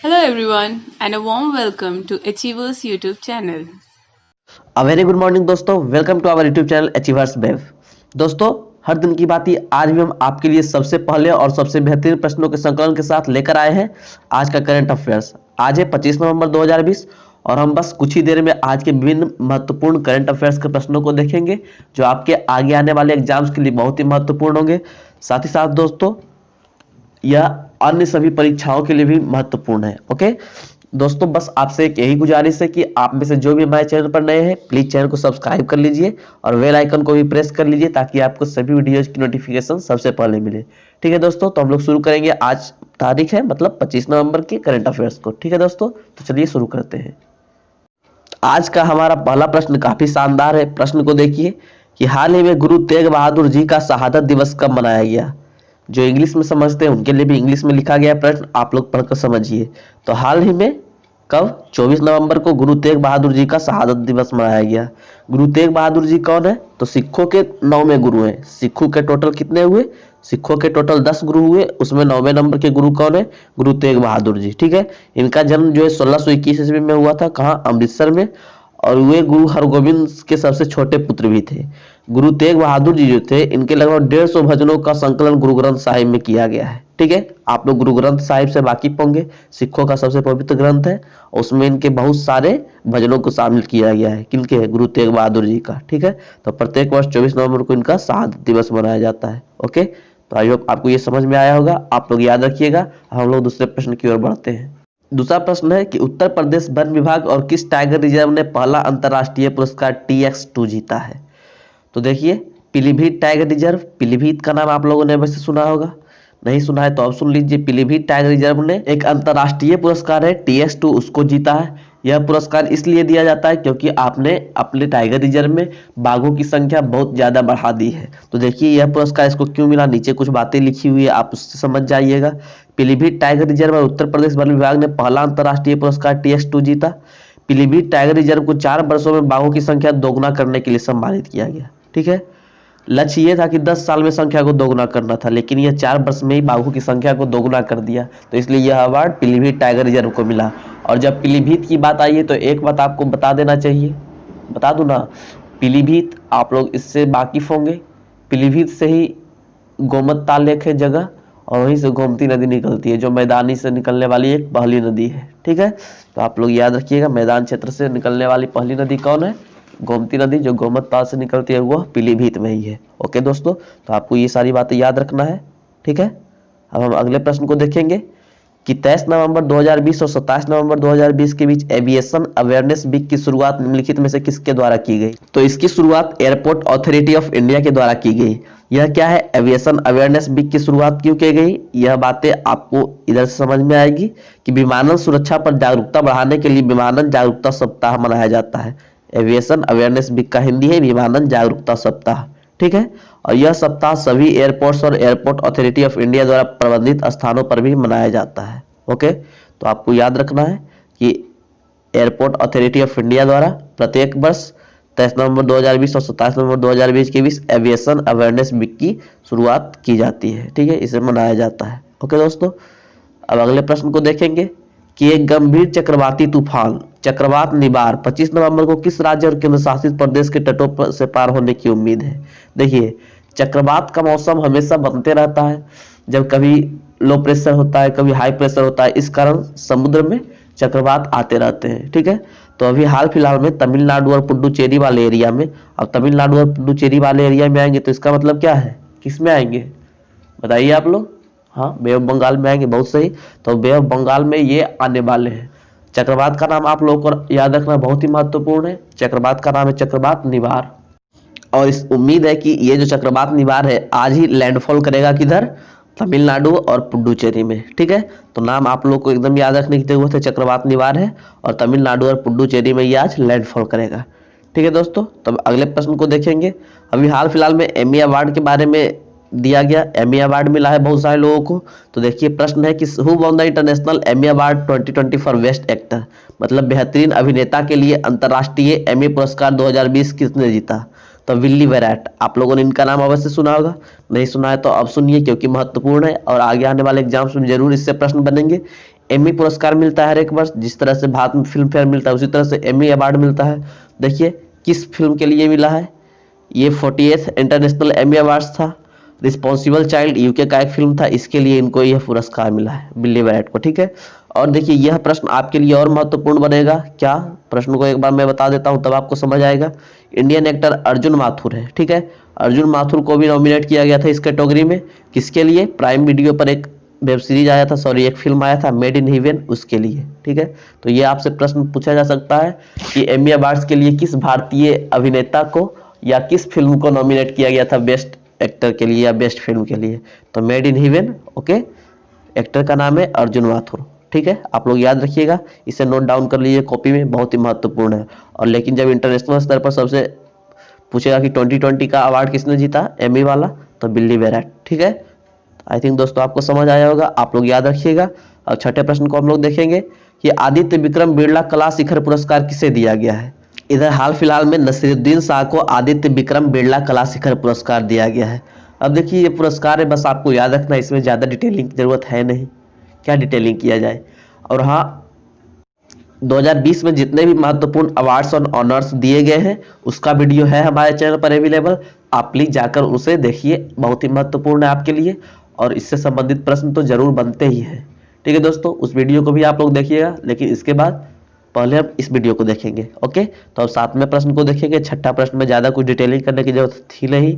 Hello everyone and a warm welcome to Achievers YouTube channel. A very good morning दोस्तों, welcome to our YouTube channel Achievers wave. दोस्तों, हर दिन की बात ही आज भी हम आपके लिए सबसे पहले और सबसे बेहतरीन प्रश्नों के संकलन के साथ लेकर आए हैं आज का करंट अफेयर्स। आज है 25 नवंबर 2020 और हम बस कुछ ही देर में आज के विभिन्न महत्वपूर्ण करंट अफेयर्स के प्रश्नों को देखेंगे जो आपके आगे आने वाले एग्जाम्स के लिए बहुत ही महत्वपूर्ण होंगे। साथ ही साथ दोस्तों, यह अन्य सभी परीक्षाओं के लिए भी महत्वपूर्ण है। ओके दोस्तों, बस आपसे एक यही गुजारिश है कि आप में से जो भी हमारे चैनल पर नए हैं प्लीज चैनल को सब्सक्राइब कर लीजिए और बेल आइकन को भी प्रेस कर लीजिए ताकि आपको सभी वीडियोज की नोटिफिकेशन सबसे पहले मिले। ठीक है दोस्तों, तो हम लोग शुरू करेंगे। आज तारीख है मतलब 25 नवंबर के करंट अफेयर्स को। ठीक है दोस्तों, तो चलिए शुरू करते हैं। आज का हमारा पहला प्रश्न काफी शानदार है। प्रश्न को देखिए कि हाल ही में गुरु तेग बहादुर जी का शहादत दिवस कब मनाया गया। जो इंग्लिश में समझते हैं उनके लिए भी इंग्लिश में लिखा गया प्रश्न, आप लोग पढ़कर समझिए। तो हाल ही में कब 24 नवंबर को गुरु तेग बहादुर जी का शहादत दिवस मनाया गया। गुरु तेग बहादुर जी कौन है? तो सिखों के 9वें गुरु हैं। सिखों के टोटल कितने हुए? सिखों के टोटल 10 गुरु हुए, उसमें 9वें नंबर के गुरु कौन है? गुरु तेग बहादुर जी। ठीक है, इनका जन्म जो है 1621 ईस्वी में हुआ था। कहाँ? अमृतसर में। और वे गुरु हरगोविंद के सबसे छोटे पुत्र भी थे। गुरु तेग बहादुर जी जो थे, इनके लगभग 150 भजनों का संकलन गुरु ग्रंथ साहिब में किया गया है। ठीक है, आप लोग गुरु ग्रंथ साहिब से वाकिफ होंगे। सिखों का सबसे पवित्र ग्रंथ है, उसमें इनके बहुत सारे भजनों को शामिल किया गया है। किनके? गुरु तेग बहादुर जी का। ठीक है, तो प्रत्येक वर्ष 24 नवंबर को इनका शहादत दिवस मनाया जाता है। ओके, तो आई होप आपको ये समझ में आया होगा। आप लोग याद रखिएगा। हम लोग दूसरे प्रश्न की ओर बढ़ते हैं। दूसरा प्रश्न है कि उत्तर प्रदेश वन विभाग और किस टाइगर रिजर्व ने पहला अंतरराष्ट्रीय पुरस्कार TX2 जीता है। तो देखिए, पीलीभीत टाइगर रिजर्व। पीलीभीत का नाम आप लोगों ने वैसे सुना होगा, नहीं सुना है तो अब सुन लीजिए। पीलीभीत टाइगर रिजर्व ने एक अंतरराष्ट्रीय पुरस्कार है TX2, उसको जीता है। यह पुरस्कार इसलिए दिया जाता है क्योंकि आपने अपने टाइगर रिजर्व में बाघों की संख्या बहुत ज्यादा बढ़ा दी है। तो देखिए यह पुरस्कार इसको क्यों मिला, नीचे कुछ बातें लिखी हुई है, आप उससे समझ जाइएगा। पीलीभीत टाइगर रिजर्व और उत्तर प्रदेश वन विभाग ने पहला अंतरराष्ट्रीय पुरस्कार TX2 जीता। पीलीभीत टाइगर रिजर्व को 4 वर्षों में बाघों की संख्या दोगुना करने के लिए सम्मानित किया गया। ठीक है, लक्ष्य ये था कि 10 साल में संख्या को दोगुना करना था, लेकिन यह 4 वर्ष में ही बाघों की संख्या को दोगुना कर दिया। तो इसलिए यह अवार्ड पीलीभीत टाइगर रिजर्व को मिला। और जब पीलीभीत की बात आई है तो एक बात आपको बता देना चाहिए, बता दूं ना, पीलीभीत आप लोग इससे वाकिफ होंगे। पीलीभीत से ही गोमत लेक है जगह, और वहीं से गोमती नदी निकलती है जो मैदानी से निकलने वाली एक पहली नदी है। ठीक है, तो आप लोग याद रखिएगा, मैदान क्षेत्र से निकलने वाली पहली नदी कौन है? गोमती नदी, जो गोमत ताल से निकलती है वह पीलीभीत में ही है। ओके दोस्तों, तो आपको ये सारी बातें याद रखना है। ठीक है, अब हम अगले प्रश्न को देखेंगे कि 23 नवंबर 2020 और 27 नवंबर 2020 के बीच एविएशन अवेयरनेस वीक की शुरुआत निम्नलिखित में से किसके द्वारा की गई। तो इसकी शुरुआत एयरपोर्ट अथॉरिटी ऑफ इंडिया के द्वारा की गई। यह क्या है? एविएशन अवेयरनेस वीक की शुरुआत क्यों की गई, यह बातें आपको इधर से समझ में आएगी कि विमानन सुरक्षा पर जागरूकता बढ़ाने के लिए विमानन जागरूकता सप्ताह मनाया जाता है। एविएशन अवेयरनेस वीक का हिंदी है विमानन जागरूकता सप्ताह। ठीक है, और यह सप्ताह सभी एयरपोर्ट्स और एयरपोर्ट अथॉरिटी ऑफ इंडिया द्वारा प्रबंधित स्थानों पर भी मनाया जाता है। ओके, तो आपको याद रखना है कि एयरपोर्ट अथॉरिटी ऑफ इंडिया द्वारा प्रत्येक वर्ष 23 नवंबर 2020 और 27 नवंबर 2020 के बीच एविएशन अवेयरनेस वीक की शुरुआत की जाती है। ठीक है, इसे मनाया जाता है। ओके दोस्तों, अब अगले प्रश्न को देखेंगे कि एक गंभीर चक्रवाती तूफान चक्रवात निबार 25 नवंबर को किस राज्य और केंद्र शासित प्रदेश के तटों से पार होने की उम्मीद है। देखिए, चक्रवात का मौसम हमेशा बनते रहता है, जब कभी लो प्रेशर होता है कभी हाई प्रेशर होता है, इस कारण समुद्र में चक्रवात आते रहते हैं। ठीक है, तो अभी हाल फिलहाल में तमिलनाडु और पुडुचेरी वाले एरिया में, अब तमिलनाडु और पुडुचेरी वाले एरिया में आएंगे तो इसका मतलब क्या है, किस में आएंगे बताइए आप लोग। हाँ, बे ऑफ बंगाल में आएंगे। बहुत सही, तो बे ऑफ बंगाल में ये आने वाले हैं। चक्रवात का नाम आप लोगों को याद रखना बहुत ही महत्वपूर्ण है। चक्रवात का नाम है चक्रवात निवार, और इस उम्मीद है कि ये जो चक्रवात निवार है आज ही लैंडफॉल करेगा किधर, तमिलनाडु और पुडुचेरी में। ठीक है, तो नाम आप लोग को एकदम याद रखने की जरूरत है, चक्रवात निवार है और तमिलनाडु और पुडुचेरी में ये आज लैंडफॉल करेगा। ठीक है दोस्तों, तब अगले प्रश्न को देखेंगे। अभी हाल फिलहाल में एमी अवार्ड के बारे में दिया गया, एमी अवार्ड मिला है बहुत सारे लोगों को। तो देखिए प्रश्न है कि who won the international Emmy award 2020 for best actor, मतलब बेहतरीन अभिनेता के लिए अंतरराष्ट्रीय एमी पुरस्कार 2020 किसने जीता। तो विल्ली वेराट, आप लोगों ने इनका नाम अवश्य सुना होगा, नहीं सुना है तो अब सुनिए क्योंकि महत्वपूर्ण है और आगे आने वाले एग्जाम्स में जरूर इससे प्रश्न बनेंगे। एमी पुरस्कार मिलता है हर एक वर्ष, जिस तरह से भारत में फिल्म फेयर मिलता है उसी तरह से एमी अवार्ड मिलता है। देखिए किस फिल्म के लिए मिला है, ये 48th इंटरनेशनल एमी अवार्ड्स था। रिस्पॉन्सिबल चाइल्ड यूके का एक फिल्म था, इसके लिए इनको यह पुरस्कार मिला है, बिल्ली बैरट को, ठीक है। और देखिए यह प्रश्न आपके लिए और महत्वपूर्ण बनेगा। क्या प्रश्न को एक बार मैं बता देता हूं तब आपको समझ आएगा। इंडियन एक्टर अर्जुन माथुर है, ठीक है। अर्जुन माथुर को भी नॉमिनेट किया गया था इस कैटेगरी में। किसके लिए? प्राइम वीडियो पर एक वेब सीरीज आया था, सॉरी एक फिल्म आया था मेड इन हेवन, उसके लिए, ठीक है। तो ये आपसे प्रश्न पूछा जा सकता है कि एमी अवार्ड्स के लिए किस भारतीय अभिनेता को या किस फिल्म को नॉमिनेट किया गया था बेस्ट एक्टर के लिए या बेस्ट फिल्म के लिए। तो made in heaven, okay, actor का नाम है अर्जुन माथुर, ठीक है। आप लोग याद रखिएगा, इसे नोट डाउन कर लीजिए कॉपी में, बहुत ही महत्वपूर्ण है। और लेकिन जब इंटरनेशनल स्तर पर सबसे पूछेगा कि 2020 का अवार्ड किसने जीता एमी वाला, तो बिल्ली बैरट, ठीक है। आई थिंक दोस्तों आपको समझ आया होगा, आप लोग याद रखिएगा। और छठे प्रश्न को हम लोग देखेंगे कि आदित्य विक्रम बिरला कला शिखर पुरस्कार किसे दिया गया है। इधर हाल फिलहाल में नसीरुद्दीन शाह को आदित्य विक्रम बिरला कला शिखर पुरस्कार दिया गया है। अब देखिए ये पुरस्कार है, बस आपको याद रखना, इसमें ज़्यादा डिटेलिंग की जरूरत है नहीं, क्या डिटेलिंग किया जाए। और हाँ, 2020 में जितने भी महत्वपूर्ण अवार्ड्स और ऑनर्स दिए गए हैं उसका वीडियो है हमारे चैनल पर अवेलेबल, आप प्लीज जाकर उसे देखिए, बहुत ही महत्वपूर्ण है आपके लिए। और इससे संबंधित प्रश्न तो जरूर बनते ही हैं, ठीक है दोस्तों। उस वीडियो को भी आप लोग देखिएगा, लेकिन इसके बाद पहले हम इस वीडियो को देखेंगे, ओके। तो अब सातवें प्रश्न को देखेंगे। छठा प्रश्न में ज्यादा कुछ डिटेलिंग करने की जरूरत थी नहीं।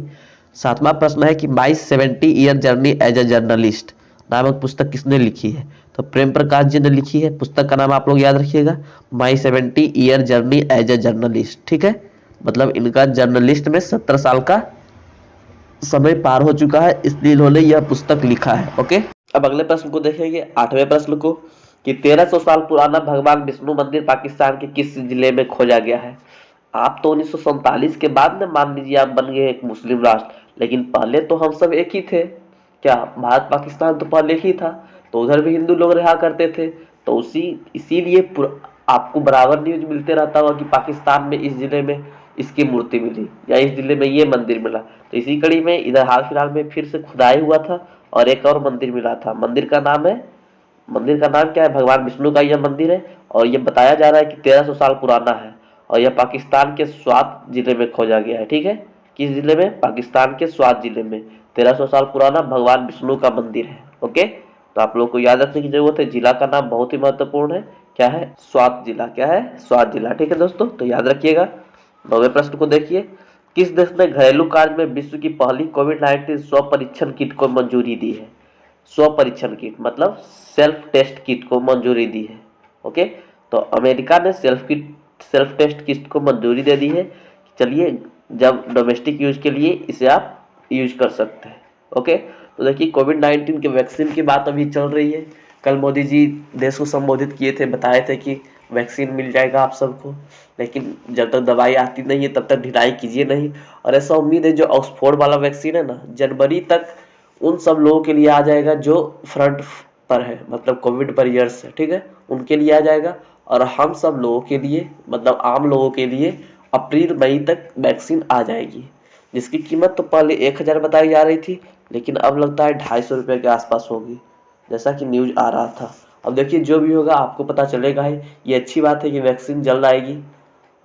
सातवां प्रश्न है कि my 70 year journey as a journalist नामक पुस्तक किसने लिखी है। तो प्रेम प्रकाश जी ने लिखी है। पुस्तक का नाम आप लोग याद रखिएगा, my 70 year journey as a journalist, ठीक है। मतलब इनका जर्नलिस्ट में 17 साल का समय पार हो चुका है, इसलिए इन्होंने यह पुस्तक लिखा है, ओके। अब अगले प्रश्न को देखेंगे, आठवें प्रश्न को, कि 1300 साल पुराना भगवान विष्णु मंदिर पाकिस्तान के किस जिले में खोजा गया है। आप तो 1947 के बाद में मान लीजिए आप बन गए एक मुस्लिम राष्ट्र, लेकिन पहले तो हम सब एक ही थे। क्या भारत पाकिस्तान तो पहले ही था, तो उधर भी हिंदू लोग रहा करते थे। तो इसीलिए आपको बराबर न्यूज मिलते रहता होगा कि पाकिस्तान में इस जिले में इसकी मूर्ति मिली या इस जिले में ये मंदिर मिला। तो इसी कड़ी में इधर हाल फिलहाल में फिर से खुदाई हुआ था और एक और मंदिर मिला था। मंदिर का नाम क्या है? भगवान विष्णु का यह मंदिर है। और यह बताया जा रहा है कि 1300 साल पुराना है और यह पाकिस्तान के स्वात जिले में खोजा गया है, ठीक है। किस जिले में? पाकिस्तान के स्वात जिले में 1300 साल पुराना भगवान विष्णु का मंदिर है, ओके। तो आप लोग को याद रखने की जरूरत है, जिला का नाम बहुत ही महत्वपूर्ण है, क्या है? स्वात जिला, क्या है? स्वात जिला, ठीक है दोस्तों, तो याद रखिएगा। 9वें प्रश्न को देखिए, किस देश ने घरेलू कार्य में विश्व की पहली कोविड-19 स्व परीक्षण किट को मंजूरी दी है। स्व परीक्षण किट मतलब सेल्फ टेस्ट किट को मंजूरी दी है, ओके। तो अमेरिका ने सेल्फ टेस्ट किट को मंजूरी दे दी है। चलिए, जब डोमेस्टिक यूज के लिए इसे आप यूज कर सकते हैं, ओके। तो देखिए कोविड-19 के वैक्सीन की बात अभी चल रही है। कल मोदी जी देश को संबोधित किए थे, बताए थे कि वैक्सीन मिल जाएगा आप सबको, लेकिन जब तक दवाई आती नहीं है तब तक ढिलाई कीजिए नहीं। और ऐसा उम्मीद है जो ऑक्सफोर्ड वाला वैक्सीन है ना, जनवरी तक उन सब लोगों के लिए आ जाएगा जो फ्रंट पर है, मतलब कोविड वॉरियर्स है, ठीक है, उनके लिए आ जाएगा। और हम सब लोगों के लिए, मतलब आम लोगों के लिए अप्रैल मई तक वैक्सीन आ जाएगी, जिसकी कीमत तो पहले 1000 बताई जा रही थी, लेकिन अब लगता है 250 रुपये के आसपास होगी, जैसा कि न्यूज आ रहा था। अब देखिए जो भी होगा आपको पता चलेगा ही। ये अच्छी बात है कि वैक्सीन जल्द आएगी।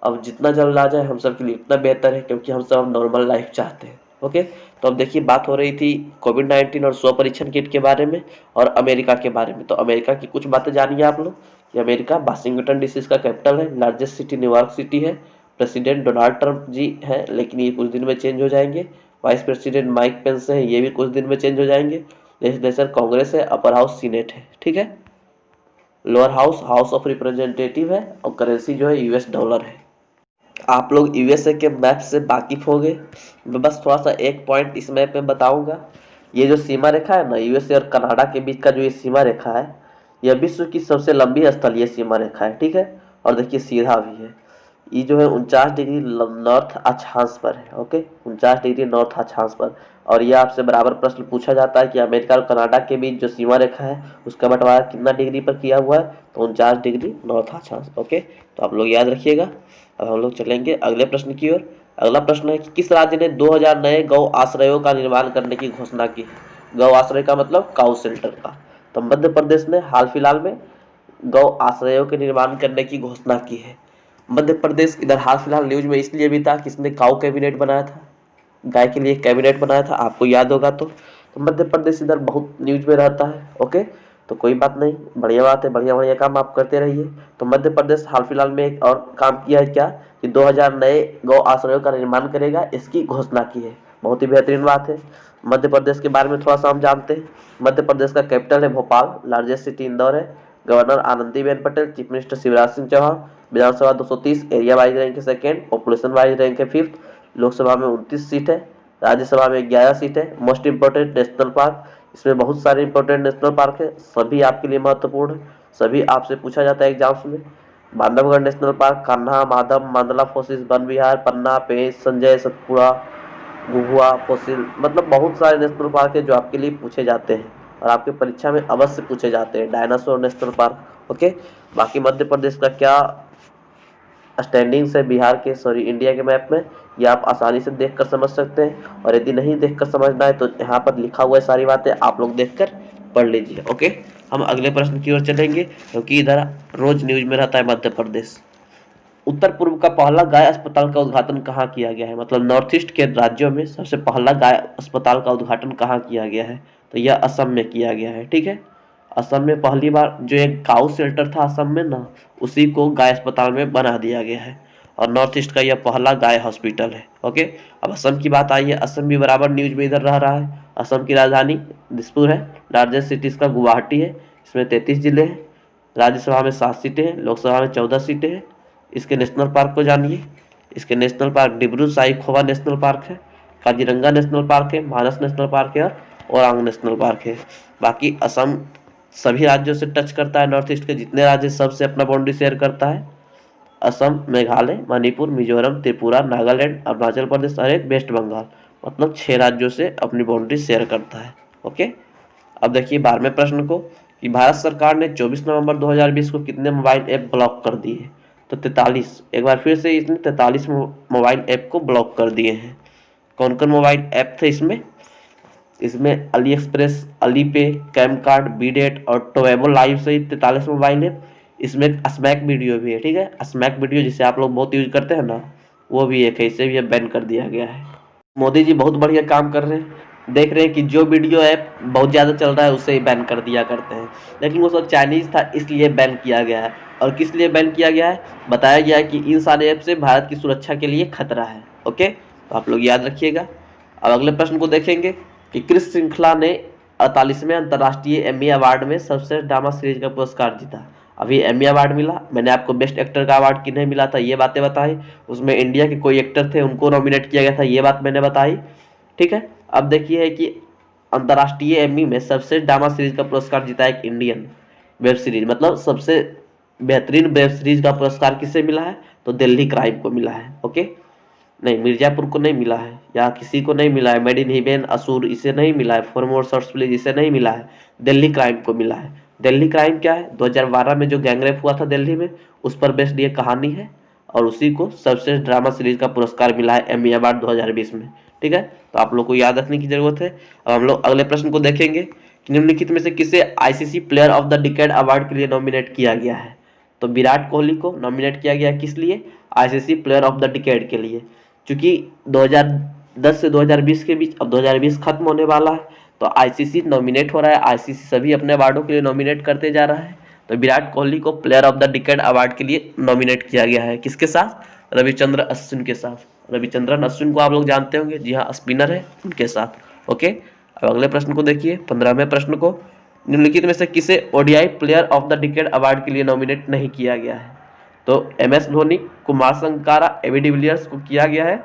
अब जितना जल्द आ जाए हम सब के लिए उतना बेहतर है, क्योंकि हम सब नॉर्मल लाइफ चाहते हैं, ओके। तो अब देखिए बात हो रही थी कोविड-19 और स्व परीक्षण किट के बारे में और अमेरिका के बारे में। तो अमेरिका की कुछ बातें जानिए आप लोग। ये अमेरिका वाशिंगटन डीसी इसका कैपिटल है, लार्जेस्ट सिटी न्यूयॉर्क सिटी है। प्रेसिडेंट डोनाल्ड ट्रंप जी है, लेकिन ये कुछ दिन में चेंज हो जाएंगे। वाइस प्रेसिडेंट माइक पेंस है, ये भी कुछ दिन में चेंज हो जाएंगे। लेजिस्लेचर कांग्रेस है, अपर हाउस सीनेट है, ठीक है। Lower house house of representative है और करेंसी जो है यूएस डॉलर है। आप लोग यूएसए के मैप से वाकिफ हो गए। मैं बस थोड़ा सा एक पॉइंट इस मैप में बताऊंगा। ये जो सीमा रेखा है ना, यूएसए और कनाडा के बीच का जो ये सीमा रेखा है, यह विश्व की सबसे लंबी स्थलीय सीमा रेखा है, ठीक है। और देखिए सीधा भी है, ये जो है 49 डिग्री नॉर्थ अक्षांश पर है, ओके, 49 डिग्री नॉर्थ अक्षांश पर। और यह आपसे बराबर प्रश्न पूछा जाता है कि अमेरिका और कनाडा के बीच जो सीमा रेखा है उसका बंटवारा कितना डिग्री पर किया हुआ है, तो 49 डिग्री नॉर्थ अक्षांश, ओके। तो आप लोग याद रखिएगा। अब हम लोग चलेंगे अगले प्रश्न की ओर। अगला प्रश्न है कि किस राज्य ने 2000 नए गौ आश्रयों का निर्माण करने की घोषणा की है। गौ आश्रय का मतलब काउ शेल्टर का। तो मध्य प्रदेश ने हाल फिलहाल में गौ आश्रयों के निर्माण करने की घोषणा की है। मध्य प्रदेश इधर हाल फिलहाल न्यूज में इसलिए भी था कि इसने काऊ कैबिनेट बनाया था, गाय के लिए कैबिनेट बनाया था, आपको याद होगा। तो मध्य प्रदेश इधर बहुत न्यूज में रहता है। ओके, तो कोई बात नहीं, बढ़िया बात है, बढ़िया बढ़िया काम आप करते रहिए। तो मध्य प्रदेश हाल फिलहाल में एक और काम किया है क्या कि 2000 नए गौ आश्रयों का निर्माण करेगा, इसकी घोषणा की है। बहुत ही बेहतरीन बात है। मध्य प्रदेश के बारे में थोड़ा सा हम जानते हैं। मध्य प्रदेश का कैपिटल है भोपाल, लार्जेस्ट सिटी इंदौर है, governor Anandiben Patel, chief minister Shivraj Singh Chouhan, Vidhan Sabha 230, area wise rank है सेकेंड, पॉपुलेशन वाइज रैंक है फिफ्थ, लोकसभा में 29 सीट है, राज्यसभा में 11 सीट है। मोस्ट इंपोर्टेंट नेशनल पार्क, इसमें बहुत सारे इंपोर्टेंट नेशनल पार्क है, सभी आपके लिए महत्वपूर्ण है, सभी आपसे पूछा जाता है एग्जाम्स में। Bandhavgarh national park, Kanha, Madhav, Mandla fossils, Van Vihar, Panna, Pench, Sanjay, Satpura, Ghughua, fossil, मतलब बहुत सारे नेशनल पार्क है जो आपके लिए पूछे जाते हैं और आपके परीक्षा में अवश्य पूछे जाते हैं। Dinosaur national park. ओके, बाकी मध्य प्रदेश का क्या स्टैंडिंग से बिहार के इंडिया के मैप में, ये आप आसानी से देखकर समझ सकते हैं। और यदि नहीं देखकर समझना है तो यहाँ पर लिखा हुआ है, सारी बातें आप लोग देखकर पढ़ लीजिए। ओके, हम अगले प्रश्न की ओर चलेंगे क्योंकि इधर रोज न्यूज में रहता है मध्य प्रदेश। उत्तर पूर्व का पहला गाय अस्पताल का उद्घाटन कहाँ किया गया है? मतलब नॉर्थ ईस्ट के राज्यों में सबसे पहला गाय अस्पताल का उद्घाटन कहाँ किया गया है? तो यह असम में किया गया है। ठीक है, असम में पहली बार जो एक काउ शेल्टर था असम में ना, उसी को गाय अस्पताल में बना दिया गया है और नॉर्थ ईस्ट का यह पहला गाय हॉस्पिटल है। ओके, अब असम की बात आई है, असम भी बराबर न्यूज में इधर रह रहा है। असम की राजधानी दिसपुर है, लार्जेस्ट सिटी इसका गुवाहाटी है, इसमें 33 जिले हैं, राज्यसभा में 7 सीटें हैं, लोकसभा में 14 सीटें हैं। इसके नेशनल पार्क को जानिए। इसके national park Dibru Saikhowa national park है, काजीरंगा नेशनल पार्क है, मानस नेशनल पार्क है और ओरांग नेशनल पार्क है। बाकी असम सभी राज्यों से टच करता है, नॉर्थ ईस्ट के जितने राज्य सबसे अपना बाउंड्री शेयर करता है। असम, मेघालय, मणिपुर, मिजोरम, त्रिपुरा, नागालैंड, अरुणाचल प्रदेश और एक वेस्ट बंगाल, मतलब 6 राज्यों से अपनी बाउंड्री शेयर करता है। ओके, अब देखिए 12वें प्रश्न को कि भारत सरकार ने 24 नवंबर 2020 को कितने मोबाइल ऐप ब्लॉक कर दिए हैं? तो 43। एक बार फिर से इसने 43 मोबाइल ऐप को ब्लॉक कर दिए हैं। कौन कौन मोबाइल ऐप थे इसमें? इसमें अली एक्सप्रेस, अली पे, कैम कार्ड, बीडेट और टोवेबो लाइव सहित 43 मोबाइल ऐप। इसमें स्मैक वीडियो भी है। ठीक है, स्मैक वीडियो जिसे आप लोग बहुत यूज करते हैं ना, वो भी एक है, इसे भी बैन कर दिया गया है। मोदी जी बहुत बढ़िया काम कर रहे हैं, देख रहे हैं कि जो वीडियो ऐप बहुत ज़्यादा चल रहा है उसे ही बैन कर दिया करते हैं, लेकिन वो सब चाइनीज था इसलिए बैन किया गया है। और किस लिए बैन किया गया है? बताया गया है कि इन सारे ऐप से भारत की सुरक्षा के लिए खतरा है। ओके, तो आप लोग याद रखिएगा। अब अगले प्रश्न को देखेंगे कि क्रिस श्रृंखला ने 48वें अंतर्राष्ट्रीय एमी अवार्ड में सर्वश्रेष्ठ ड्रामा सीरीज का पुरस्कार जीता। अभी एमी अवार्ड मिला, मैंने आपको बेस्ट एक्टर का अवार्ड किन्हें मिला था ये बातें बताई, उसमें इंडिया के कोई एक्टर थे उनको नॉमिनेट किया गया था ये बात मैंने बताई। ठीक है, अब देखिए है कि अंतर्राष्ट्रीय एमी में सबसे ड्रामा सीरीज का पुरस्कार जीता एक इंडियन वेब सीरीज, मतलब सबसे बेहतरीन वेब सीरीज का पुरस्कार किसे मिला है? तो दिल्ली क्राइम को मिला है। ओके, नहीं, मिर्जापुर को नहीं मिला है या किसी को नहीं मिला है, मेड इन हेवन, असुर इसे नहीं मिला है, फॉर मोर शॉर्ट्स प्लीज इसे नहीं मिला है, दिल्ली क्राइम को मिला है। दिल्ली क्राइम क्या है? 2012 में जो गैंगरेप हुआ था दिल्ली में, उस पर बेस्ड ये कहानी है और उसी को सबसे ड्रामा सीरीज का पुरस्कार मिला है एमी अवार्ड 2020 में। ठीक है, तो आप लोग को याद रखने की जरूरत है। अब हम लोग अगले प्रश्न को देखेंगे कि निम्नलिखित में से किसे ICC player of the decade award के लिए नॉमिनेट किया गया है? तो विराट कोहली को नॉमिनेट किया गया, किस लिए? ICC player of the decade के लिए, क्योंकि 2010 से 2020 के बीच, अब 2020 खत्म होने वाला है तो आईसीसी नॉमिनेट हो रहा है, आईसीसी सभी अपने अवार्डों के लिए नॉमिनेट करते जा रहा है। तो विराट कोहली को player of the decade award के लिए नॉमिनेट किया गया है, किसके साथ? रविचंद्रन अश्विन के साथ। रविचंद्रन अश्विन को आप लोग जानते होंगे, जी हाँ, स्पिनर है, उनके साथ। ओके, अब अगले प्रश्न को देखिए, 15वें प्रश्न को, निम्नलिखित में से किसे ODI player of the decade award के लिए नॉमिनेट नहीं किया गया है? तो MS Dhoni, Kumar Sangakkara, AB de Villiers को किया गया है,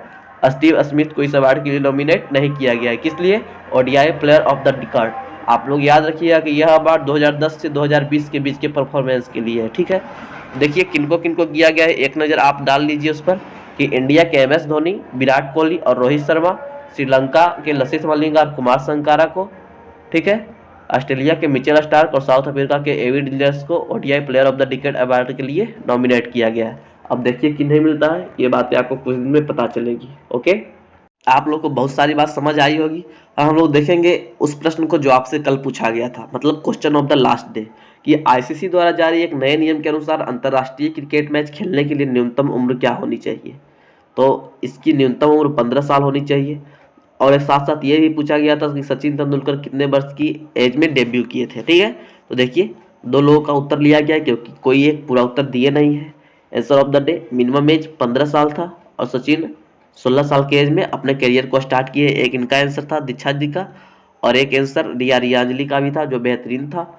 स्टीव स्मिथ को इस अवार्ड के लिए नॉमिनेट नहीं किया गया है। किस लिए? ODI player of the decade. आप लोग याद रखिएगा कि यह अवार्ड 2010 से 2020 के बीच के परफॉर्मेंस के लिए है। ठीक है, देखिए किनको किनको किया गया है, एक नज़र आप डाल लीजिए उस पर कि इंडिया के एमएस धोनी, विराट कोहली और रोहित शर्मा, श्रीलंका के लसिथ मलिंगा और कुमार संगकारा को, ठीक है, ऑस्ट्रेलिया के मिचेल स्टार्क और साउथ अफ्रीका के एबी डिविलियर्स को ODI player of the decade award के लिए नॉमिनेट किया गया है। अब देखिए किन्हें मिलता है, ये बातें आपको कुछ दिन में पता चलेगी। ओके, आप लोग को बहुत सारी बात समझ आई होगी। अब हम लोग देखेंगे उस प्रश्न को जो आपसे कल पूछा गया था, मतलब question of the last day, कि आईसीसी द्वारा जारी एक नए नियम के अनुसार अंतर्राष्ट्रीय क्रिकेट मैच खेलने के लिए न्यूनतम उम्र क्या होनी चाहिए। तो इसकी न्यूनतम उम्र 15 साल होनी चाहिए। और एक साथ साथ ये भी पूछा गया था कि सचिन तेंदुलकर कितने वर्ष की एज में डेब्यू किए थे। ठीक है, तो देखिए 2 लोगों का उत्तर लिया गया क्योंकि कोई एक पूरा उत्तर दिए नहीं है। Answer of the day minimum age 15 साल था और सचिन 16 साल के एज में अपने करियर को स्टार्ट किए। एक इनका आंसर था दीक्षा जी का और एक आंसर रियांजली का भी था जो बेहतरीन था।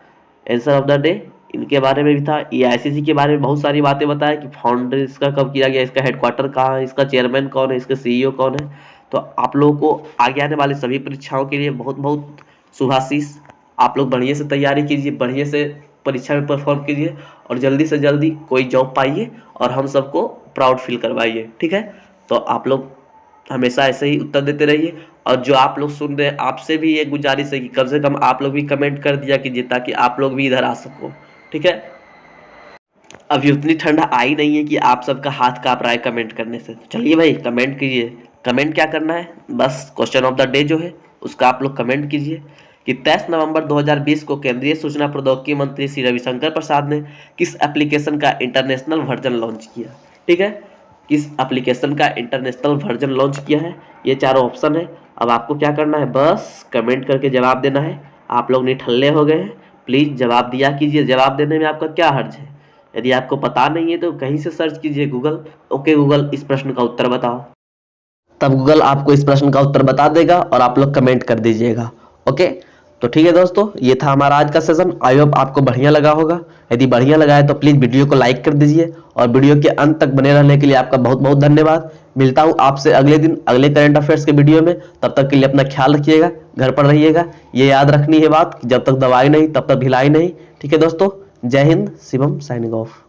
आंसर ऑफ द डे इनके बारे में भी था। ये आईसीसी के बारे में बहुत सारी बातें बताया कि फाउंडर इसका कब किया गया, इसका हेडक्वार्टर कहाँ है, इसका चेयरमैन कौन है, इसका सीईओ कौन है। तो आप लोगों को आगे आने वाली सभी परीक्षाओं के लिए बहुत बहुत शुभाशीष। आप लोग बढ़िया से तैयारी कीजिए, बढ़िया से परीक्षा में परफॉर्म कीजिए और जल्दी से जल्दी कोई जॉब पाइए और हम सबको प्राउड फील करवाइए। ठीक है, तो आप लोग हमेशा ऐसे ही उत्तर देते रहिए। और जो आप लोग सुन रहे हैं आपसे भी ये गुजारिश है कि कम से कम आप लोग भी कमेंट कर दिया कीजिए ताकि आप लोग भी इधर आ सको। ठीक है, अभी उतनी ठंड आई नहीं है कि आप सबका हाथ कांप रहा है कमेंट करने से। चलिए भाई कमेंट कीजिए। कमेंट क्या करना है, बस क्वेश्चन ऑफ द डे जो है उसका आप लोग कमेंट कीजिए कि 23 नवंबर 2020 को केंद्रीय सूचना प्रौद्योगिकी मंत्री श्री रविशंकर प्रसाद ने किस एप्लीकेशन का इंटरनेशनल वर्जन लॉन्च किया। ठीक है, किस एप्लीकेशन का इंटरनेशनल वर्जन लॉन्च किया है, ये चारों ऑप्शन है। अब आपको क्या करना है, बस कमेंट करके जवाब देना है। आप लोग निठल्ले हो गए हैं, प्लीज जवाब दिया कीजिए। जवाब देने में आपका क्या हर्ज है। यदि आपको पता नहीं है तो कहीं से सर्च कीजिए गूगल, ओके गूगल इस प्रश्न का उत्तर बताओ, तब गूगल आपको इस प्रश्न का उत्तर बता देगा और आप लोग कमेंट कर दीजिएगा। ओके, तो ठीक है दोस्तों, ये था हमारा आज का सेशन। आई होप आपको बढ़िया लगा होगा। यदि बढ़िया लगा है तो प्लीज वीडियो को लाइक कर दीजिए और वीडियो के अंत तक बने रहने के लिए आपका बहुत बहुत धन्यवाद। मिलता हूं आपसे अगले दिन अगले करंट अफेयर्स के वीडियो में। तब तक के लिए अपना ख्याल रखिएगा, घर पर रहिएगा। ये याद रखनी है बात कि जब तक दवाई नहीं तब तक भिलाई नहीं। ठीक है दोस्तों, जय हिंद, शिवम साइनिंग ऑफ।